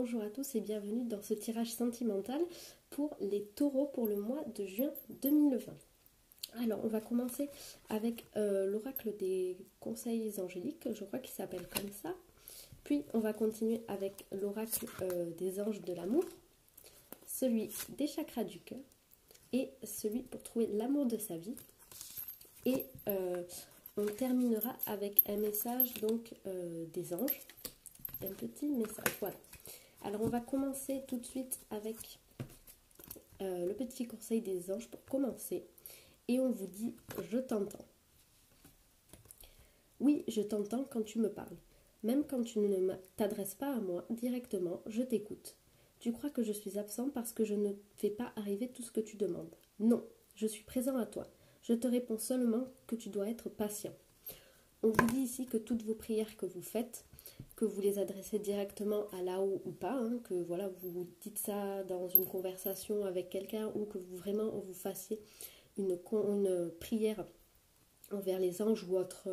Bonjour à tous et bienvenue dans ce tirage sentimental pour les taureaux pour le mois de juin 2020. Alors, on va commencer avec l'oracle des conseils angéliques, je crois qu'il s'appelle comme ça. Puis, on va continuer avec l'oracle des anges de l'amour, celui des chakras du cœur et celui pour trouver l'amour de sa vie. Et on terminera avec un message donc des anges, un petit message, voilà. Alors, on va commencer tout de suite avec le petit conseil des anges pour commencer. Et on vous dit « Je t'entends ». Oui, je t'entends quand tu me parles. Même quand tu ne t'adresses pas à moi directement, je t'écoute. Tu crois que je suis absent parce que je ne fais pas arriver tout ce que tu demandes. Non, je suis présent à toi. Je te réponds seulement que tu dois être patient. On vous dit ici que toutes vos prières que vous faites, que vous les adressez directement à là-haut ou pas, hein, que voilà, vous dites ça dans une conversation avec quelqu'un ou que vous fassiez une prière envers les anges ou autres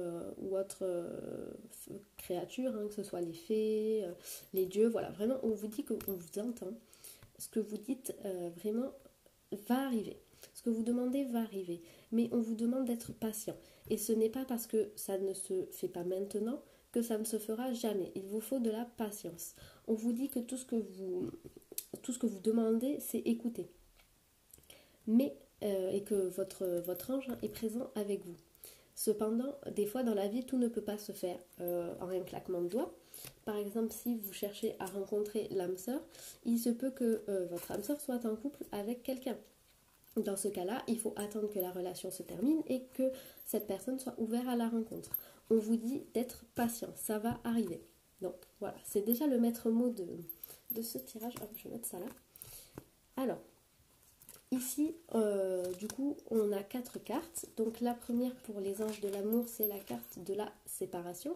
créatures, hein, que ce soit les fées, les dieux, voilà, vraiment on vous dit qu'on vous entend. Ce que vous dites vraiment va arriver. Ce que vous demandez va arriver. Mais on vous demande d'être patient. Et ce n'est pas parce que ça ne se fait pas maintenant que ça ne se fera jamais. Il vous faut de la patience. On vous dit que tout ce que vous demandez, c'est écouter. Mais, et que votre ange est présent avec vous. Cependant, des fois dans la vie, tout ne peut pas se faire en un claquement de doigts. Par exemple, si vous cherchez à rencontrer l'âme sœur, il se peut que votre âme sœur soit en couple avec quelqu'un. Dans ce cas-là, il faut attendre que la relation se termine et que cette personne soit ouverte à la rencontre. On vous dit d'être patient, ça va arriver. Donc voilà, c'est déjà le maître mot de ce tirage. Hop, je vais mettre ça là. Alors, ici, du coup, on a 4 cartes. Donc la première pour les anges de l'amour, c'est la carte de la séparation.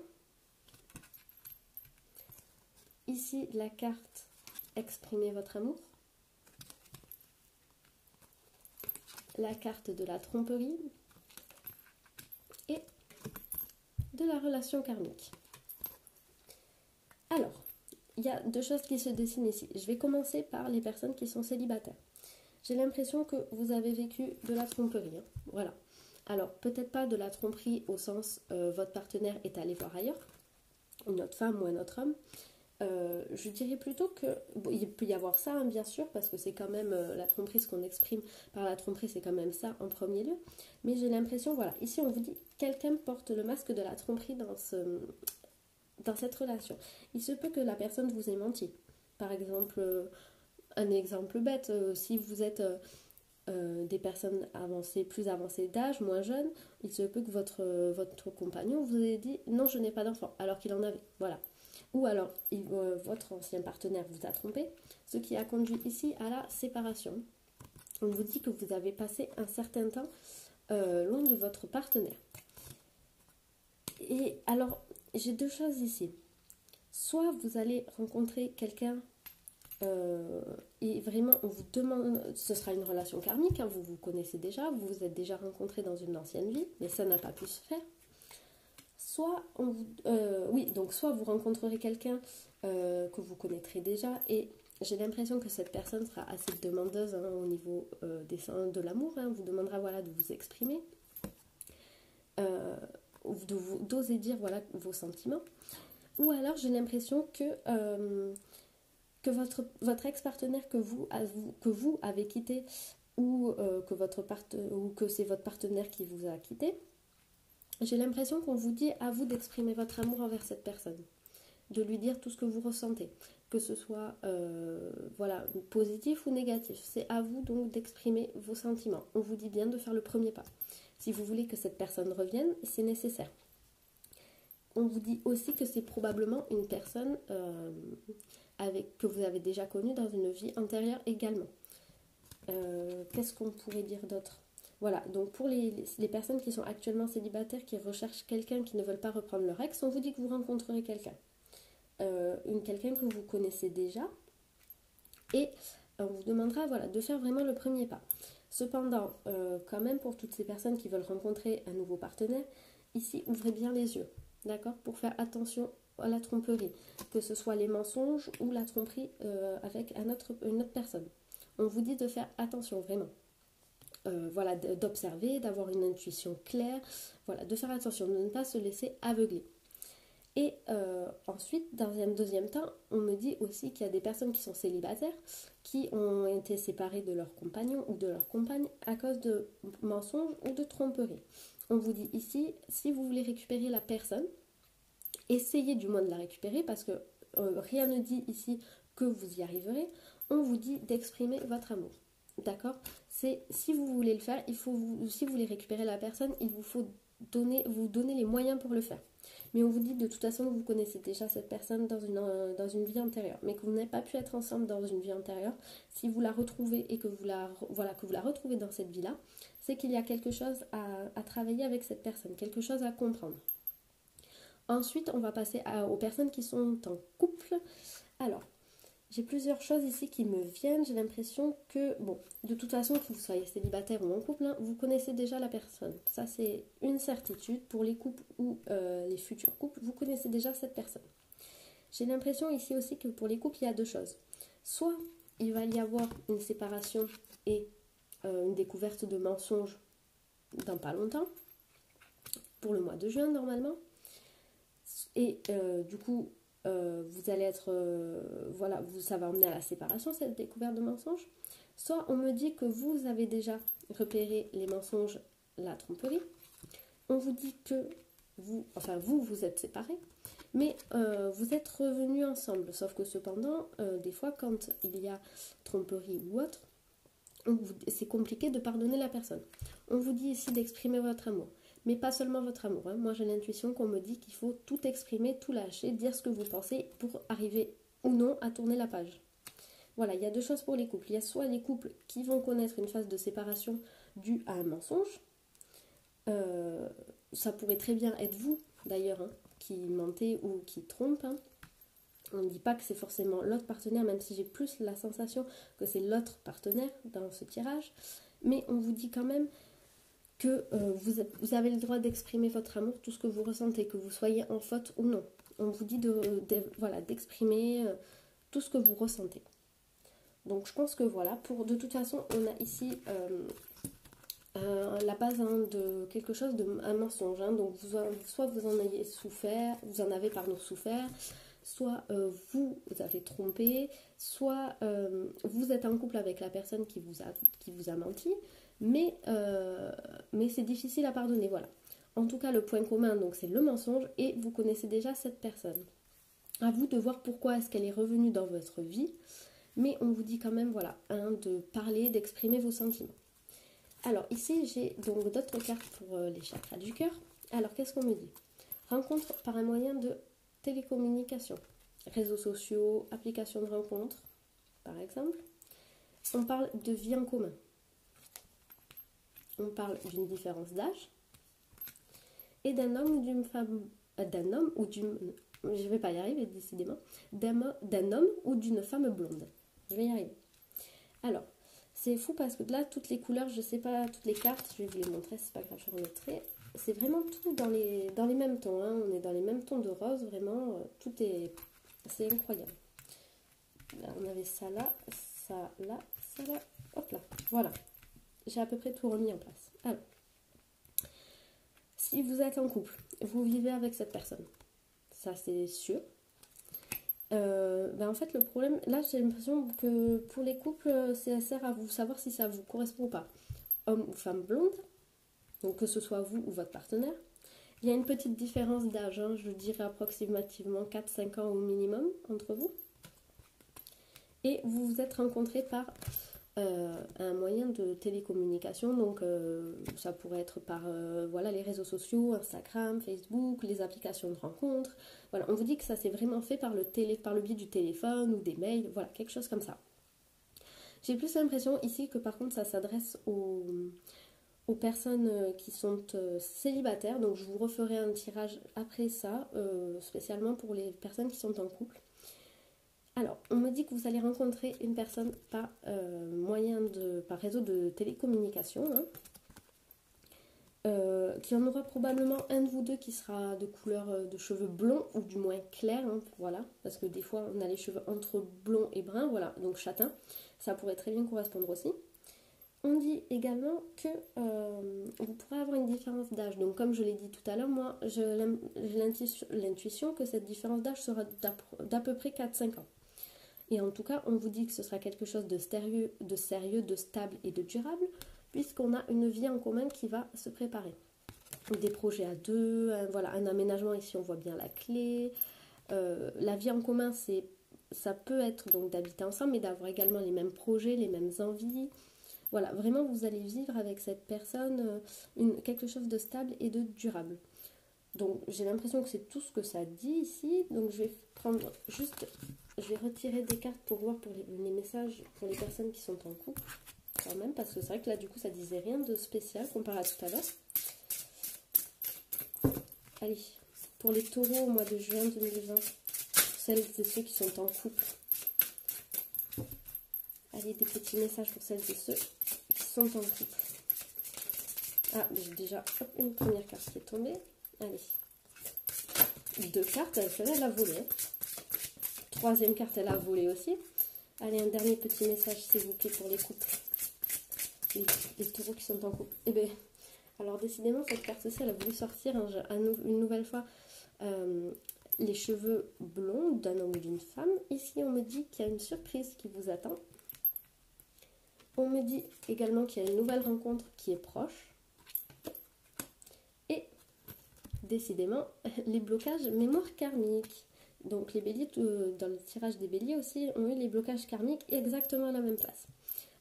Ici, la carte exprimer votre amour. La carte de la tromperie et de la relation karmique. Alors, il y a 2 choses qui se dessinent ici. Je vais commencer par les personnes qui sont célibataires. J'ai l'impression que vous avez vécu de la tromperie. Hein. Voilà. Alors, peut-être pas de la tromperie au sens votre partenaire est allé voir ailleurs, une autre femme ou un autre homme. Je dirais plutôt que il peut y avoir ça, hein, bien sûr, parce que c'est quand même la tromperie, ce qu'on exprime par la tromperie, c'est quand même ça en premier lieu. Mais j'ai l'impression, voilà, ici on vous dit quelqu'un porte le masque de la tromperie dans cette relation. Il se peut que la personne vous ait menti. Par exemple, un exemple bête, si vous êtes des personnes avancées, plus avancées d'âge, moins jeunes, il se peut que votre compagnon vous ait dit non, je n'ai pas d'enfant, alors qu'il en avait. Voilà. Ou alors, votre ancien partenaire vous a trompé, ce qui a conduit ici à la séparation. On vous dit que vous avez passé un certain temps loin de votre partenaire. Et alors, j'ai 2 choses ici. Soit vous allez rencontrer quelqu'un et vraiment on vous demande, ce sera une relation karmique, hein, vous vous connaissez déjà, vous vous êtes déjà rencontrés dans une ancienne vie, mais ça n'a pas pu se faire. Soit soit vous rencontrerez quelqu'un que vous connaîtrez déjà et j'ai l'impression que cette personne sera assez demandeuse, hein, au niveau de l'amour, hein, vous demandera voilà, de vous exprimer, d'oser dire voilà, vos sentiments. Ou alors j'ai l'impression que votre ex-partenaire que vous avez quitté ou que c'est votre partenaire qui vous a quitté, j'ai l'impression qu'on vous dit à vous d'exprimer votre amour envers cette personne, de lui dire tout ce que vous ressentez, que ce soit voilà, positif ou négatif. C'est à vous donc d'exprimer vos sentiments. On vous dit bien de faire le premier pas. Si vous voulez que cette personne revienne, c'est nécessaire. On vous dit aussi que c'est probablement une personne que vous avez déjà connue dans une vie antérieure également. Qu'est-ce qu'on pourrait dire d'autre ? Voilà, donc pour les personnes qui sont actuellement célibataires, qui recherchent quelqu'un, qui ne veulent pas reprendre leur ex, on vous dit que vous rencontrerez quelqu'un. Quelqu'un que vous connaissez déjà. Et on vous demandera voilà, de faire vraiment le premier pas. Cependant, quand même pour toutes ces personnes qui veulent rencontrer un nouveau partenaire, ici ouvrez bien les yeux, d'accord, pour faire attention la tromperie, que ce soit les mensonges ou la tromperie avec une autre personne. On vous dit de faire attention, vraiment. Voilà, d'observer, d'avoir une intuition claire, voilà, de faire attention, de ne pas se laisser aveugler. Et ensuite, dans un deuxième temps, on me dit aussi qu'il y a des personnes qui sont célibataires, qui ont été séparées de leur compagnon ou de leur compagne à cause de mensonges ou de tromperies. On vous dit ici, si vous voulez récupérer la personne, essayez du moins de la récupérer parce que rien ne dit ici que vous y arriverez. On vous dit d'exprimer votre amour. D'accord? C'est si vous voulez le faire, si vous voulez récupérer la personne, il vous faut vous donner les moyens pour le faire. Mais on vous dit de toute façon que vous connaissez déjà cette personne dans une vie antérieure, mais que vous n'avez pas pu être ensemble dans une vie antérieure. Si vous la retrouvez et que vous la retrouvez dans cette vie-là, c'est qu'il y a quelque chose à travailler avec cette personne, quelque chose à comprendre. Ensuite, on va passer aux personnes qui sont en couple. Alors, j'ai plusieurs choses ici qui me viennent. J'ai l'impression que, bon, de toute façon, que vous soyez célibataire ou en couple, hein, vous connaissez déjà la personne. Ça, c'est une certitude. Pour les couples ou les futurs couples, vous connaissez déjà cette personne. J'ai l'impression ici aussi que pour les couples, il y a deux choses. Soit il va y avoir une séparation et une découverte de mensonges dans pas longtemps, pour le mois de juin normalement. Et du coup, vous allez être, ça va emmener à la séparation, cette découverte de mensonges. Soit on me dit que vous avez déjà repéré les mensonges, la tromperie. On vous dit que vous êtes séparés, mais vous êtes revenus ensemble. Sauf que cependant, des fois, quand il y a tromperie ou autre, c'est compliqué de pardonner la personne. On vous dit ici d'exprimer votre amour. Mais pas seulement votre amour. Hein. Moi, j'ai l'intuition qu'on me dit qu'il faut tout exprimer, tout lâcher, dire ce que vous pensez pour arriver ou non à tourner la page. Voilà, il y a deux choses pour les couples. Il y a soit les couples qui vont connaître une phase de séparation due à un mensonge. Ça pourrait très bien être vous, d'ailleurs, hein, qui mentez ou qui trompe. Hein. On ne dit pas que c'est forcément l'autre partenaire, même si j'ai plus la sensation que c'est l'autre partenaire dans ce tirage. Mais on vous dit quand même que vous avez le droit d'exprimer votre amour, tout ce que vous ressentez, que vous soyez en faute ou non. On vous dit d'exprimer tout ce que vous ressentez. Donc je pense que voilà, de toute façon, on a ici la base de quelque chose, un mensonge. Hein. Donc soit vous en avez souffert, soit vous avez trompé, soit vous êtes en couple avec la personne qui vous a menti. Mais c'est difficile à pardonner, voilà. En tout cas, le point commun, donc, c'est le mensonge et vous connaissez déjà cette personne. À vous de voir pourquoi est-ce qu'elle est revenue dans votre vie, mais on vous dit quand même, voilà, de parler, d'exprimer vos sentiments. Alors, ici, j'ai donc d'autres cartes pour les chakras du cœur. Alors, qu'est-ce qu'on me dit? Rencontre par un moyen de télécommunication, réseaux sociaux, applications de rencontres, par exemple. On parle de vie en commun. On parle d'une différence d'âge et d'un homme ou d'une femme, je vais pas y arriver décidément, d'un homme ou d'une femme blonde. Je vais y arriver. Alors, c'est fou parce que là, toutes les couleurs, je sais pas, toutes les cartes, je vais vous les montrer, c'est pas grave, je remettrai. C'est vraiment tout dans les mêmes tons, hein. On est dans les mêmes tons de rose, vraiment, c'est incroyable. Là, on avait ça là, hop là, voilà. J'ai à peu près tout remis en place. Alors, si vous êtes en couple, vous vivez avec cette personne, ça c'est sûr. En fait, le problème, là j'ai l'impression que pour les couples, ça sert à vous savoir si ça vous correspond ou pas. Homme ou femme blonde, donc que ce soit vous ou votre partenaire. Il y a une petite différence d'âge, hein, je dirais approximativement 4-5 ans au minimum entre vous. Et vous vous êtes rencontrés par un moyen de télécommunication, donc ça pourrait être par les réseaux sociaux, Instagram, Facebook, les applications de rencontres. Voilà, on vous dit que ça s'est vraiment fait par le biais du téléphone ou des mails, voilà, quelque chose comme ça. J'ai plus l'impression ici que par contre ça s'adresse aux personnes qui sont célibataires, donc je vous referai un tirage après ça, spécialement pour les personnes qui sont en couple. Alors, on me dit que vous allez rencontrer une personne par réseau de télécommunication. Hein. qu'il y en aura probablement un de vous deux qui sera de couleur de cheveux blonds ou du moins clair, hein, voilà, parce que des fois on a les cheveux entre blond et brun, voilà, donc châtain, ça pourrait très bien correspondre aussi. On dit également que vous pourrez avoir une différence d'âge, donc comme je l'ai dit tout à l'heure, moi j'ai l'intuition que cette différence d'âge sera d'à peu près 4-5 ans. Et en tout cas, on vous dit que ce sera quelque chose de sérieux, de stable et de durable, puisqu'on a une vie en commun qui va se préparer. Des projets à deux, voilà, un aménagement, ici on voit bien la clé. La vie en commun, ça peut être donc d'habiter ensemble, mais d'avoir également les mêmes projets, les mêmes envies. Voilà, vraiment vous allez vivre avec cette personne quelque chose de stable et de durable. Donc j'ai l'impression que c'est tout ce que ça dit ici. Donc je vais prendre juste, je vais retirer des cartes pour voir pour les messages pour les personnes qui sont en couple quand même, parce que c'est vrai que là du coup ça disait rien de spécial comparé à tout à l'heure. Allez, pour les taureaux au mois de juin 2020, celles et ceux qui sont en couple. Allez, des petits messages pour celles et ceux qui sont en couple. Ah, j'ai déjà une première carte qui est tombée. Allez, 2 cartes, celle-là elle a volé. Troisième carte, elle a volé aussi. Allez, un dernier petit message, s'il vous plaît, pour les couples. Les taureaux qui sont en couple. Eh bien, alors décidément, cette carte-ci, elle a voulu sortir une nouvelle fois les cheveux blonds d'un homme ou d'une femme. Ici, on me dit qu'il y a une surprise qui vous attend. On me dit également qu'il y a une nouvelle rencontre qui est proche. Et décidément, les blocages mémoire karmique. Donc les béliers, dans le tirage des béliers aussi, ont eu les blocages karmiques exactement à la même place.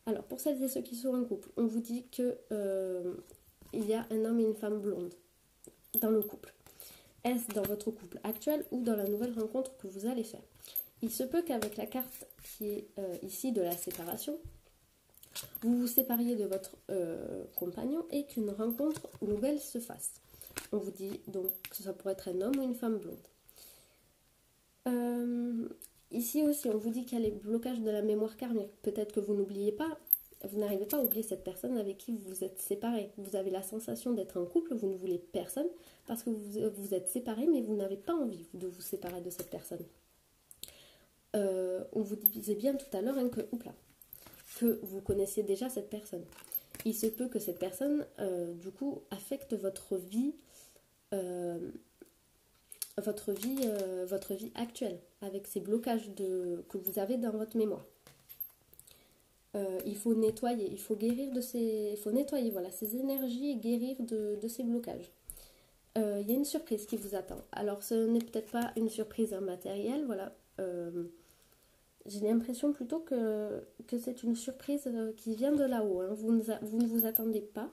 Alors pour celles et ceux qui sont en couple, on vous dit que il y a un homme et une femme blonde dans le couple. Est-ce dans votre couple actuel ou dans la nouvelle rencontre que vous allez faire? Il se peut qu'avec la carte qui est ici de la séparation, vous vous sépariez de votre compagnon et qu'une rencontre nouvelle se fasse. On vous dit donc que ça pourrait être un homme ou une femme blonde. Ici aussi, on vous dit qu'il y a les blocages de la mémoire karmique. Peut-être que vous n'oubliez pas, vous n'arrivez pas à oublier cette personne avec qui vous vous êtes séparés. Vous avez la sensation d'être en couple, vous ne voulez personne parce que vous êtes séparés, mais vous n'avez pas envie de vous séparer de cette personne. On vous disait bien tout à l'heure hein, que vous connaissiez déjà cette personne. Il se peut que cette personne, du coup, affecte votre vie actuelle, avec ces blocages que vous avez dans votre mémoire. Il faut nettoyer, il faut guérir voilà, ces énergies et guérir de ces blocages. Il y a une surprise qui vous attend. Alors ce n'est peut-être pas une surprise matérielle, voilà. J'ai l'impression plutôt que c'est une surprise qui vient de là-haut. Hein. Vous ne vous attendez pas.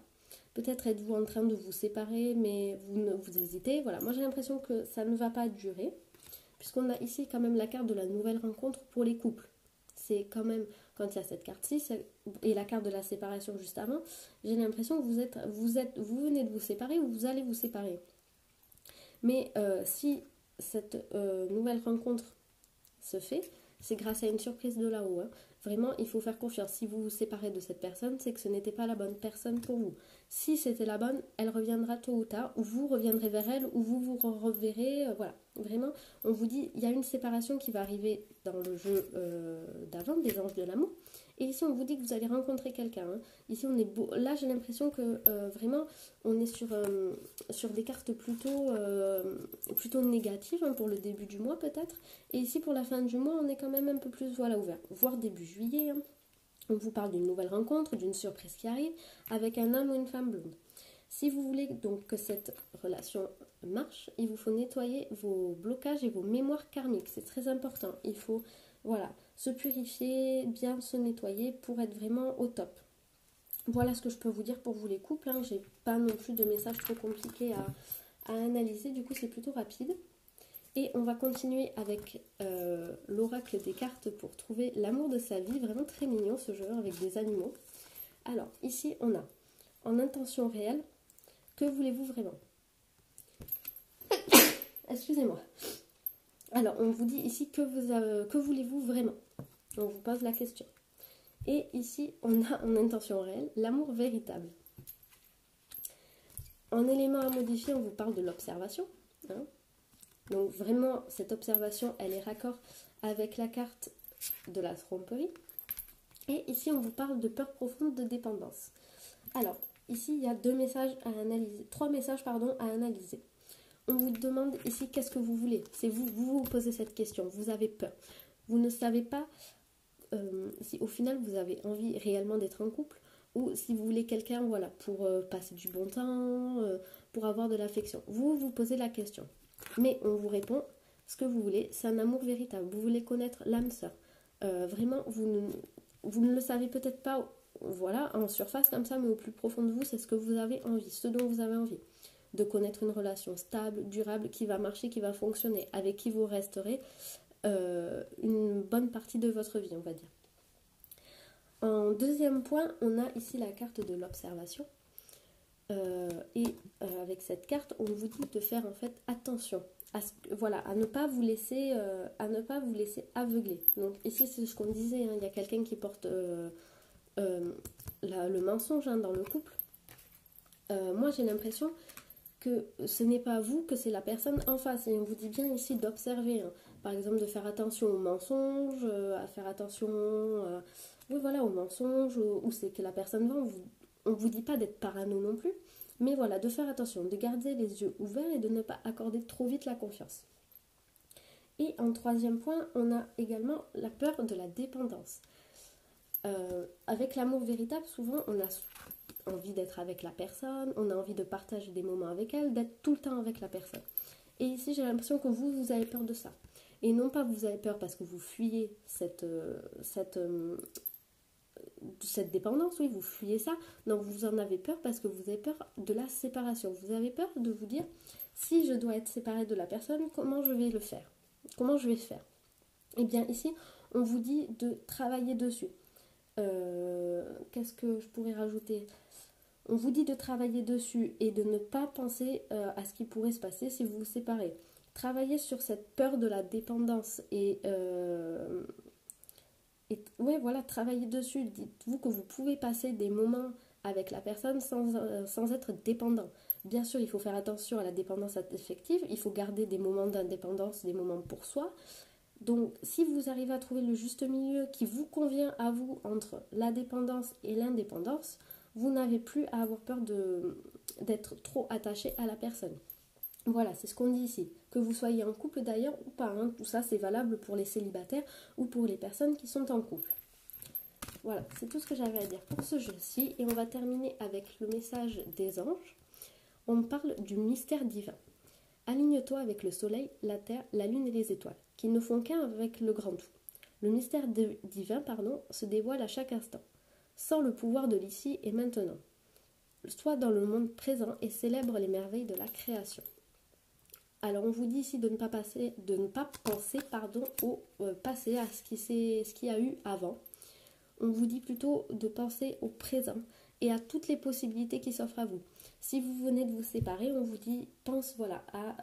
Peut-être êtes-vous en train de vous séparer, mais vous hésitez. Voilà, moi j'ai l'impression que ça ne va pas durer, puisqu'on a ici quand même la carte de la nouvelle rencontre pour les couples. C'est quand même, quand il y a cette carte-ci, et la carte de la séparation juste avant, j'ai l'impression que vous venez de vous séparer ou vous allez vous séparer. Mais si cette nouvelle rencontre se fait, c'est grâce à une surprise de là-haut. Hein. Vraiment, il faut faire confiance. Si vous vous séparez de cette personne, c'est que ce n'était pas la bonne personne pour vous. Si c'était la bonne, elle reviendra tôt ou tard, ou vous reviendrez vers elle, ou vous vous reverrez. Voilà, vraiment, on vous dit, il y a une séparation qui va arriver dans le jeu d'avant, des anges de l'amour. Et ici, on vous dit que vous allez rencontrer quelqu'un. Hein. Ici, on est beau. Là, j'ai l'impression que vraiment, on est sur des cartes plutôt négatives hein, pour le début du mois peut-être. Et ici, pour la fin du mois, on est quand même un peu plus ouvert. Voire début juillet. Hein. On vous parle d'une nouvelle rencontre, d'une surprise qui arrive avec un homme ou une femme blonde. Si vous voulez donc que cette relation marche, il vous faut nettoyer vos blocages et vos mémoires karmiques. C'est très important. Il faut se purifier, bien se nettoyer pour être vraiment au top. Voilà ce que je peux vous dire pour vous les couples. Hein. J'ai pas non plus de messages trop compliqués à analyser. Du coup, c'est plutôt rapide. Et on va continuer avec l'oracle des cartes pour trouver l'amour de sa vie. Vraiment très mignon ce jeu avec des animaux. Alors, ici, on a en intention réelle, que voulez-vous vraiment? Excusez-moi. Alors, on vous dit ici, que voulez-vous vraiment? On vous pose la question. Et ici, on a en intention réelle, l'amour véritable. En élément à modifier, on vous parle de l'observation. Hein. Donc vraiment, cette observation, elle est raccord avec la carte de la tromperie. Et ici, on vous parle de peur profonde de dépendance. Alors, ici, il y a trois messages à analyser. On vous demande ici qu'est-ce que vous voulez. C'est vous posez cette question. Vous avez peur. Vous ne savez pas si au final vous avez envie réellement d'être en couple ou si vous voulez quelqu'un voilà, pour passer du bon temps, pour avoir de l'affection. Vous posez la question. Mais on vous répond ce que vous voulez. C'est un amour véritable. Vous voulez connaître l'âme sœur. Vraiment, vous ne le savez peut-être pas voilà, en surface comme ça, mais au plus profond de vous, c'est ce que vous avez envie, ce dont vous avez envie. De connaître une relation stable, durable, qui va marcher, qui va fonctionner, avec qui vous resterez une bonne partie de votre vie, on va dire. En deuxième point, on a ici la carte de l'observation. Avec cette carte, on vous dit de faire en fait attention à ne pas vous laisser aveugler. Donc ici, c'est ce qu'on disait, hein, il y a quelqu'un qui porte le mensonge dans le couple. Moi, j'ai l'impression que ce n'est pas vous, que c'est la personne en face. Et on vous dit bien ici d'observer. Hein. Par exemple, de faire attention aux mensonges, à faire attention aux mensonges, où c'est que la personne va. On ne vous dit pas d'être parano non plus. Mais voilà, de faire attention, de garder les yeux ouverts et de ne pas accorder trop vite la confiance. Et en troisième point, on a également la peur de la dépendance. Avec l'amour véritable, souvent, on a envie d'être avec la personne, on a envie de partager des moments avec elle, d'être tout le temps avec la personne. Et ici, j'ai l'impression que vous avez peur de ça. Et non pas vous avez peur parce que vous fuyez cette dépendance, oui, vous fuyez ça. Non, vous en avez peur parce que vous avez peur de la séparation. Vous avez peur de vous dire, si je dois être séparée de la personne, comment je vais le faire? Comment je vais faire? Eh bien, ici, on vous dit de travailler dessus. Qu'est-ce que je pourrais rajouter? On vous dit de travailler dessus et de ne pas penser à ce qui pourrait se passer si vous vous séparez. Travaillez sur cette peur de la dépendance travaillez dessus. Dites-vous que vous pouvez passer des moments avec la personne sans être dépendant. Bien sûr, il faut faire attention à la dépendance affective. Il faut garder des moments d'indépendance, des moments pour soi. Donc, si vous arrivez à trouver le juste milieu qui vous convient à vous entre la dépendance et l'indépendance, vous n'avez plus à avoir peur d'être trop attaché à la personne. Voilà, c'est ce qu'on dit ici. Que vous soyez en couple d'ailleurs ou pas. Hein. Tout ça, c'est valable pour les célibataires ou pour les personnes qui sont en couple. Voilà, c'est tout ce que j'avais à dire pour ce jeu-ci. Et on va terminer avec le message des anges. On parle du mystère divin. Aligne-toi avec le soleil, la terre, la lune et les étoiles, qui ne font qu'un avec le grand tout. Le mystère divin se dévoile à chaque instant, sans le pouvoir de l'ici et maintenant. Sois dans le monde présent et célèbre les merveilles de la création. Alors on vous dit ici de ne pas penser au passé, à ce qu'il y a eu avant. On vous dit plutôt de penser au présent et à toutes les possibilités qui s'offrent à vous. Si vous venez de vous séparer, on vous dit, pense à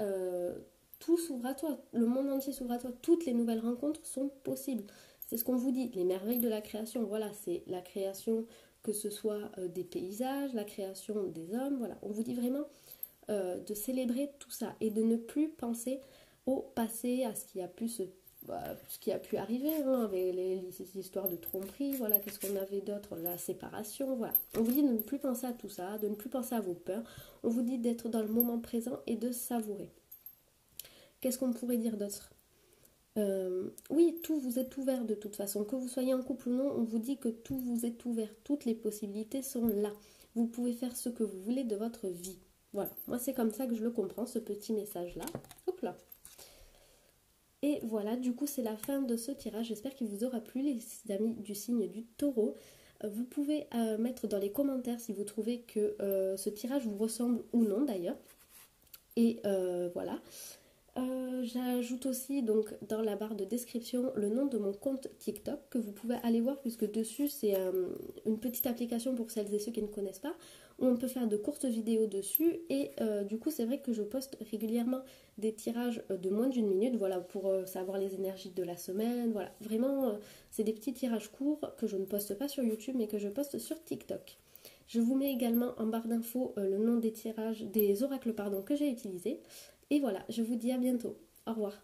tout s'ouvre à toi, le monde entier s'ouvre à toi, toutes les nouvelles rencontres sont possibles. C'est ce qu'on vous dit, les merveilles de la création. Voilà, c'est la création, que ce soit des paysages, la création des hommes. Voilà, on vous dit vraiment de célébrer tout ça et de ne plus penser au passé, à ce qui a pu arriver, hein, avec les histoires de tromperie, voilà, qu'est-ce qu'on avait d'autre, la séparation, voilà. On vous dit de ne plus penser à tout ça, de ne plus penser à vos peurs, on vous dit d'être dans le moment présent et de savourer. Qu'est-ce qu'on pourrait dire d'autre? Oui, tout vous est ouvert de toute façon, que vous soyez en couple ou non, on vous dit que tout vous est ouvert, toutes les possibilités sont là. Vous pouvez faire ce que vous voulez de votre vie. Voilà, moi c'est comme ça que je le comprends, ce petit message-là. Hop là. Et voilà, du coup c'est la fin de ce tirage. J'espère qu'il vous aura plu, les amis du signe du taureau. Vous pouvez mettre dans les commentaires si vous trouvez que ce tirage vous ressemble ou non d'ailleurs. Et voilà. J'ajoute aussi donc dans la barre de description le nom de mon compte TikTok que vous pouvez aller voir puisque dessus c'est une petite application pour celles et ceux qui ne connaissent pas où on peut faire de courtes vidéos dessus et du coup c'est vrai que je poste régulièrement des tirages de moins d'une minute, voilà, pour savoir les énergies de la semaine, voilà, vraiment c'est des petits tirages courts que je ne poste pas sur YouTube mais que je poste sur TikTok. Je vous mets également en barre d'infos le nom des oracles que j'ai utilisés. Et voilà, je vous dis à bientôt. Au revoir.